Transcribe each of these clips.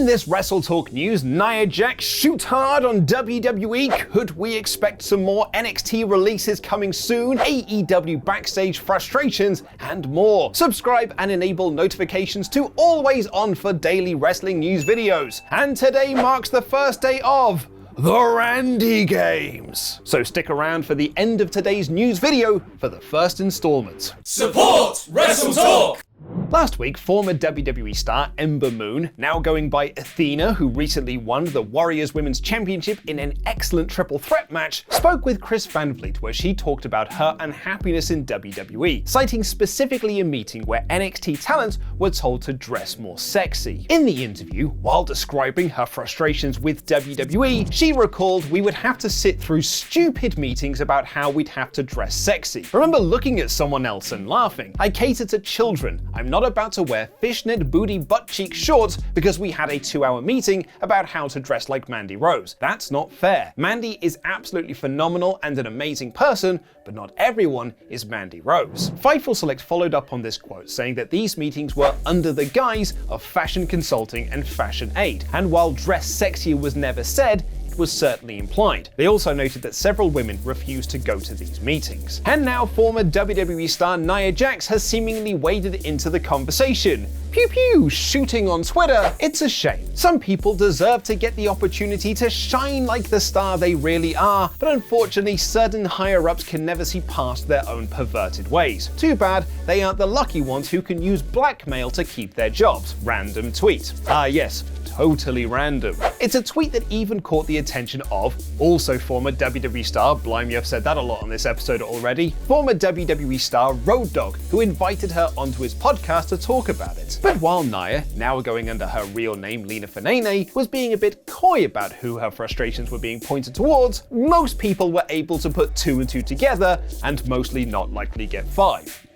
In this WrestleTalk news, Nia Jax shoots hard on WWE. Could we expect some more NXT releases coming soon? AEW Backstage Frustrations and more. Subscribe and enable notifications to always on for daily wrestling news videos. And today marks the first day of the Randy Games. So stick around for the end of today's news video for the first installment. Support WrestleTalk! Last week, former WWE star Ember Moon, now going by Athena, who recently won the Warriors Women's Championship in an excellent triple threat match, spoke with Chris Van Vliet where she talked about her unhappiness in WWE, citing specifically a meeting where NXT talent were told to dress more sexy. In the interview, while describing her frustrations with WWE, she recalled, "We would have to sit through stupid meetings about how we'd have to dress sexy. Remember looking at someone else and laughing. I cater to children. I'm not about to wear fishnet booty butt cheek shorts because we had a 2-hour meeting about how to dress like Mandy Rose. That's not fair. Mandy is absolutely phenomenal and an amazing person, but not everyone is Mandy Rose." Fightful Select followed up on this quote, saying that these meetings were under the guise of fashion consulting and fashion aid, and while dress sexier was never said, was certainly implied. They also noted that several women refused to go to these meetings. And now former WWE star Nia Jax has seemingly waded into the conversation. Pew pew, shooting on Twitter. "It's a shame. Some people deserve to get the opportunity to shine like the star they really are, but unfortunately certain higher-ups can never see past their own perverted ways. Too bad they aren't the lucky ones who can use blackmail to keep their jobs." Random tweet. Ah yes, totally random. It's a tweet that even caught the attention of also former WWE star, blimey I've said that a lot on this episode already, former WWE star Road Dogg, who invited her onto his podcast to talk about it. But while Nia, now going under her real name Lena Fanene, was being a bit coy about who her frustrations were being pointed towards, most people were able to put 2 and 2 together and mostly not likely get 5.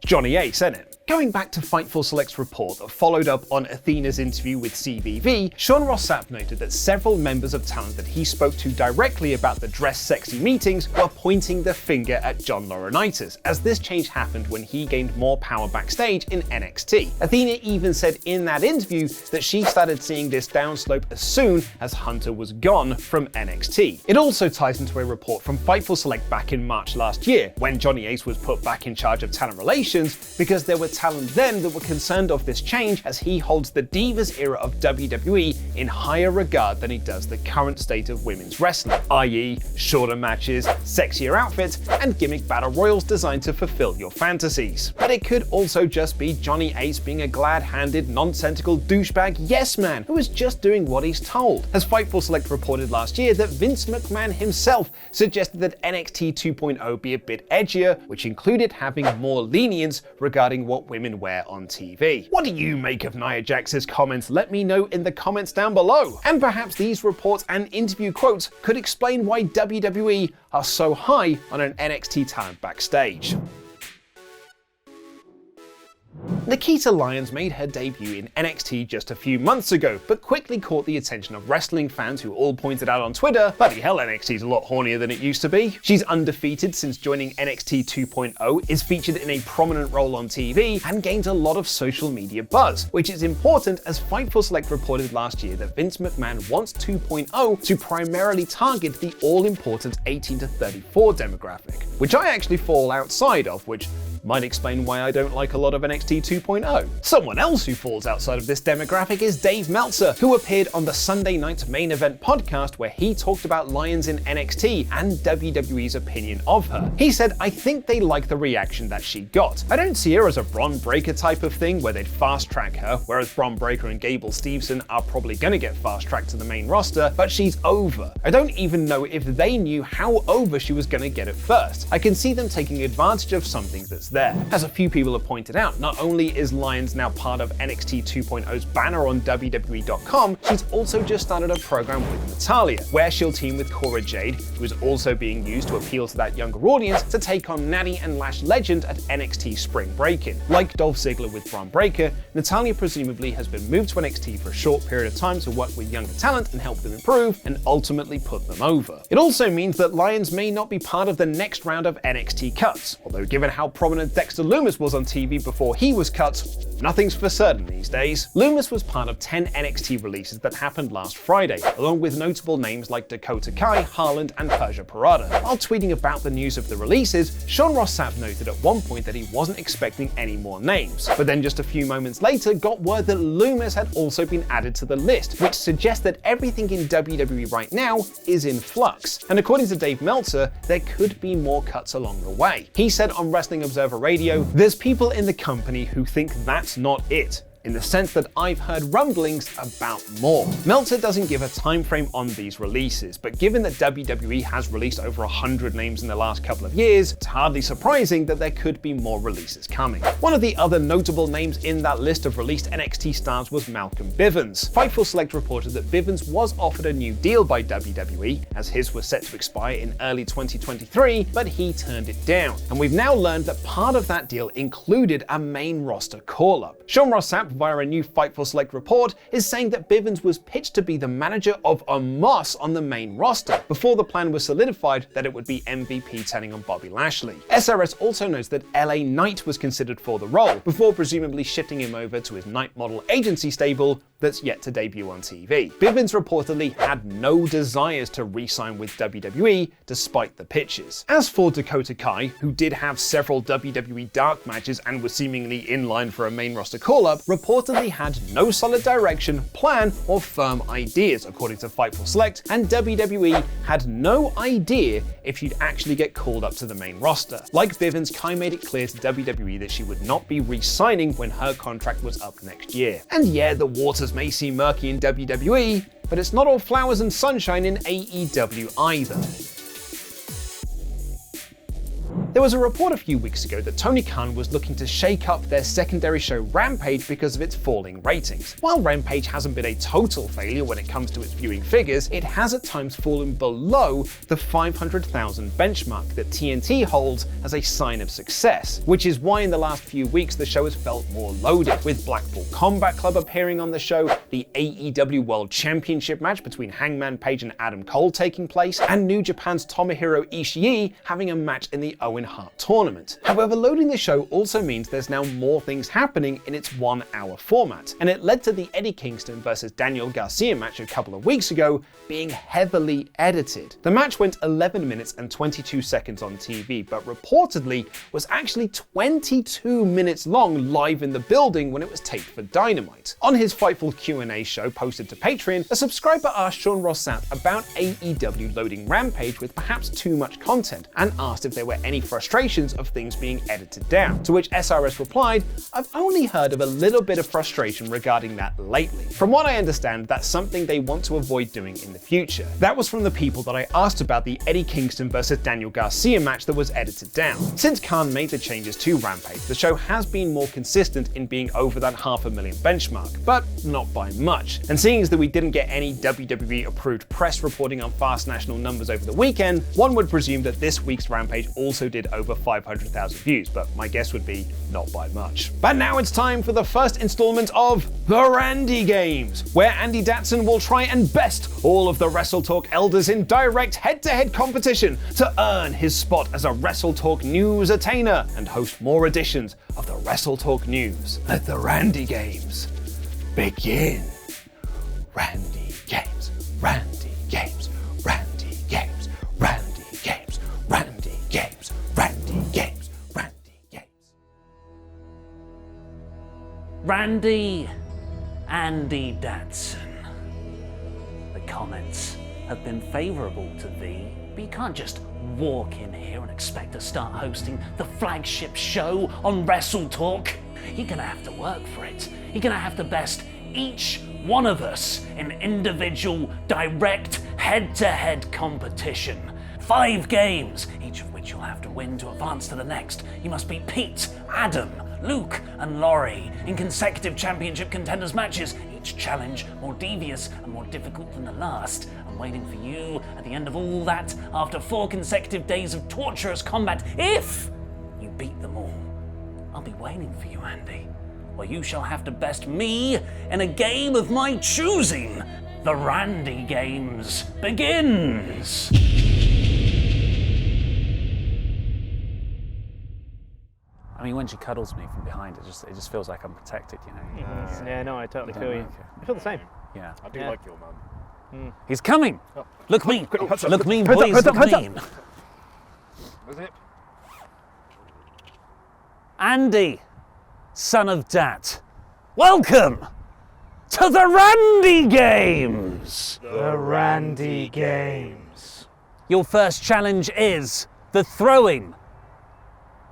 Johnny Ace, innit? Going back to Fightful Select's report that followed up on Athena's interview with CVV, Sean Ross Sapp noted that several members of talent that he spoke to directly about the dress sexy meetings were pointing the finger at John Laurinaitis, as this change happened when he gained more power backstage in NXT. Athena even said in that interview that she started seeing this downslope as soon as Hunter was gone from NXT. It also ties into a report from Fightful Select back in March last year, when Johnny Ace was put back in charge of talent relations, because there were talent then that were concerned of this change, as he holds the Divas era of WWE in higher regard than he does the current state of women's wrestling, i.e. shorter matches, sexier outfits, and gimmick battle royals designed to fulfill your fantasies. But it could also just be Johnny Ace being a glad-handed, nonsensical douchebag yes man who is just doing what he's told. As Fightful Select reported last year that Vince McMahon himself suggested that NXT 2.0 be a bit edgier, which included having more lenience regarding what women wear on TV. What do you make of Nia Jax's comments? Let me know in the comments down below. And perhaps these reports and interview quotes could explain why WWE are so high on an NXT talent backstage. Nikkita Lyons made her debut in NXT just a few months ago, but quickly caught the attention of wrestling fans who all pointed out on Twitter, bloody hell, NXT's a lot hornier than it used to be. She's undefeated since joining NXT 2.0, is featured in a prominent role on TV, and gained a lot of social media buzz, which is important as Fightful Select reported last year that Vince McMahon wants 2.0 to primarily target the all-important 18 to 34 demographic, which I actually fall outside of, which might explain why I don't like a lot of NXT 2.0. Someone else who falls outside of this demographic is Dave Meltzer, who appeared on the Sunday Night Main Event podcast where he talked about Lyons in NXT and WWE's opinion of her. He said, "I think they like the reaction that she got. I don't see her as a Bron Breakker type of thing where they'd fast track her, whereas Bron Breakker and Gable Steveson are probably gonna get fast tracked to the main roster, but she's over. I don't even know if they knew how over she was gonna get at first. I can see them taking advantage of something that's there." As a few people have pointed out, not only is Lyons now part of NXT 2.0's banner on WWE.com, she's also just started a program with Natalya, where she'll team with Cora Jade, who is also being used to appeal to that younger audience, to take on Natty and Lash Legend at NXT Spring Break-In. Like Dolph Ziggler with Bron Breakker, Natalya presumably has been moved to NXT for a short period of time to work with younger talent and help them improve, and ultimately put them over. It also means that Lyons may not be part of the next round of NXT cuts, although given how prominent Dexter Lumis was on TV before he was cut, Nothing's for certain these days. Lumis was part of 10 NXT releases that happened last Friday, along with notable names like Dakota Kai, Haaland, and Persia Parada. While tweeting about the news of the releases, Sean Ross Sapp noted at one point that he wasn't expecting any more names, but then just a few moments later got word that Lumis had also been added to the list, which suggests that everything in WWE right now is in flux. And according to Dave Meltzer, there could be more cuts along the way. He said on Wrestling Observer Radio, "There's people in the company who think that's not it, in the sense that I've heard rumblings about more." Meltzer doesn't give a time frame on these releases, but given that WWE has released over 100 names in the last couple of years, it's hardly surprising that there could be more releases coming. One of the other notable names in that list of released NXT stars was Malcom Bivens. Fightful Select reported that Bivens was offered a new deal by WWE, as his was set to expire in early 2023, but he turned it down. And we've now learned that part of that deal included a main roster call-up. Sean Ross Sapp, via a new Fightful Select report, is saying that Bivens was pitched to be the manager of Omos on the main roster, before the plan was solidified that it would be MVP turning on Bobby Lashley. SRS also notes that LA Knight was considered for the role, before presumably shifting him over to his Knight model agency stable that's yet to debut on TV. Bivens reportedly had no desires to re-sign with WWE despite the pitches. As for Dakota Kai, who did have several WWE Dark matches and was seemingly in line for a main roster call-up, reportedly had no solid direction, plan, or firm ideas, according to Fightful Select, and WWE had no idea if she'd actually get called up to the main roster. Like Bivens, Kai made it clear to WWE that she would not be re-signing when her contract was up next year. And yeah, the waters may seem murky in WWE, but it's not all flowers and sunshine in AEW either. There was a report a few weeks ago that Tony Khan was looking to shake up their secondary show Rampage because of its falling ratings. While Rampage hasn't been a total failure when it comes to its viewing figures, it has at times fallen below the 500,000 benchmark that TNT holds as a sign of success, which is why in the last few weeks the show has felt more loaded, with Blackpool Combat Club appearing on the show, the AEW World Championship match between Hangman Page and Adam Cole taking place, and New Japan's Tomohiro Ishii having a match in the Owen Hart tournament. However, loading the show also means there's now more things happening in its 1-hour format, and it led to the Eddie Kingston versus Daniel Garcia match a couple of weeks ago being heavily edited. The match went 11 minutes and 22 seconds on TV, but reportedly was actually 22 minutes long live in the building when it was taped for Dynamite. On his Fightful Q&A show posted to Patreon, a subscriber asked Sean Ross Sapp about AEW loading Rampage with perhaps too much content, and asked if there were any frustrations of things being edited down, to which SRS replied, "I've only heard of a little bit of frustration regarding that lately. From what I understand, that's something they want to avoid doing in the future." That was from the people that I asked about the Eddie Kingston versus Daniel Garcia match that was edited down. Since Khan made the changes to Rampage, the show has been more consistent in being over that 500,000 benchmark, but not by much. And seeing as that we didn't get any WWE approved press reporting on fast national numbers over the weekend, one would presume that this week's Rampage also did over 500,000 views, but my guess would be not by much. But now it's time for the first installment of The Randy Games, where Andy Datson will try and best all of the WrestleTalk elders in direct head-to-head competition to earn his spot as a WrestleTalk news attainer and host more editions of the WrestleTalk news. Let the Randy Games begin. Randy Games, Randy Games, Randy Games, Randy Games, Randy Games, Randy Games, Randy Games. Randy, Andy Datson. The comments have been favourable to thee, but you can't just walk in here and expect to start hosting the flagship show on WrestleTalk. You're gonna have to work for it. You're gonna have to best each one of us in individual, direct, head-to-head competition. 5 games, each of which you'll have to win to advance to the next. You must beat Pete, Adam, Luke, and Laurie in consecutive championship contenders matches, each challenge more devious and more difficult than the last. I'm waiting for you at the end of all that, after 4 consecutive days of torturous combat. If you beat them all, I'll be waiting for you, Andy. Or you shall have to best me in a game of my choosing. The Randy Games begins! I mean, when she cuddles me from behind, it just feels like I'm protected, you know. Yeah, no, I totally feel you. like it. I feel the same. Yeah. I do like your mum. He's coming. Look mean. Look mean, Hands up, boys. hands up, Look hands up. mean. Was it? Andy, son of Dat, welcome to the Randy Games. The Randy Games. Your first challenge is the throwing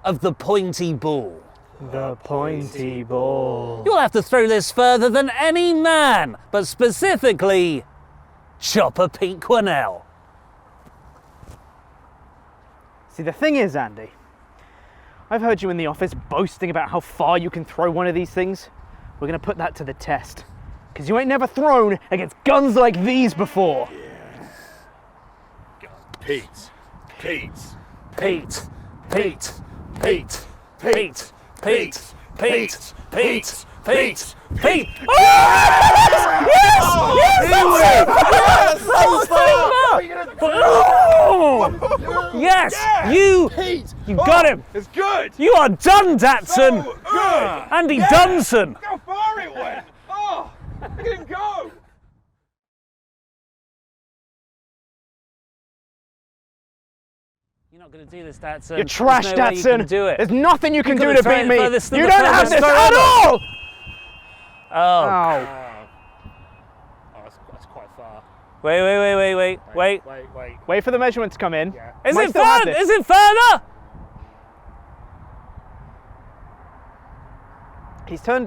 of the pointy ball. The pointy ball. You'll have to throw this further than any man, but specifically Chopper Pete Quinnell. See, the thing is, Andy, I've heard you in the office boasting about how far you can throw one of these things. We're gonna put that to the test, because you ain't never thrown against guns like these before. Pete. Pete, Pete, Pete, Pete, Pete, Pete, Pete, Pete, Pete. Yes! You got him! It's good! You are done, Datsun! Good! Andy Dunson! How far it went! Oh! Look at him go! You're not going to do this, Datsun. You're trash, There's no way you Datsun. can do it. There's nothing you can do could've to thrown beat it me. furthest than You the don't have furthest this throw at ever. all! Oh. Ow. Oh, that's quite far. Wait. Wait for the measurement to come in. Yeah. Is Might it still have further? this. Is it further?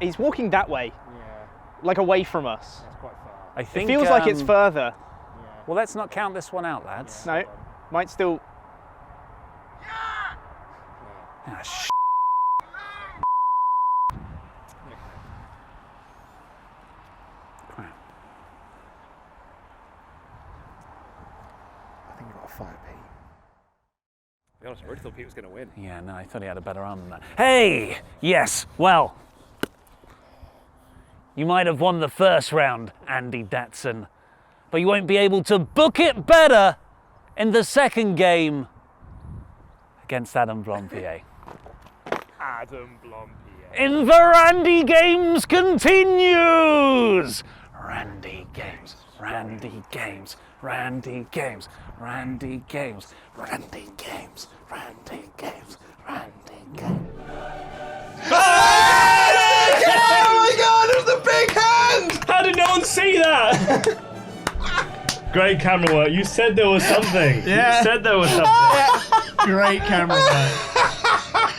He's walking that way, Yeah, like away from us. that's quite far. I It think. feels like it's further. Well, let's not count this one out, lads. No, might still. Ah, Crap. I think you got a fire, Pete. To be honest, I really thought Pete was going to win. Yeah, no, I thought he had a better arm than that. Hey! Yes, well. You might have won the first round, Andy Datsun, but you won't be able to book it better in the second game against Adam Blompier. Adam Blompier. In the Randy Games continues! Randy Games, Randy Games, Randy Games, Randy Games, Randy Games, Randy Games, Randy Games. Oh my god, it was a big hand! How did no one see that? Great camera work. You said there was something. Yeah. You said there was something. Great camera work.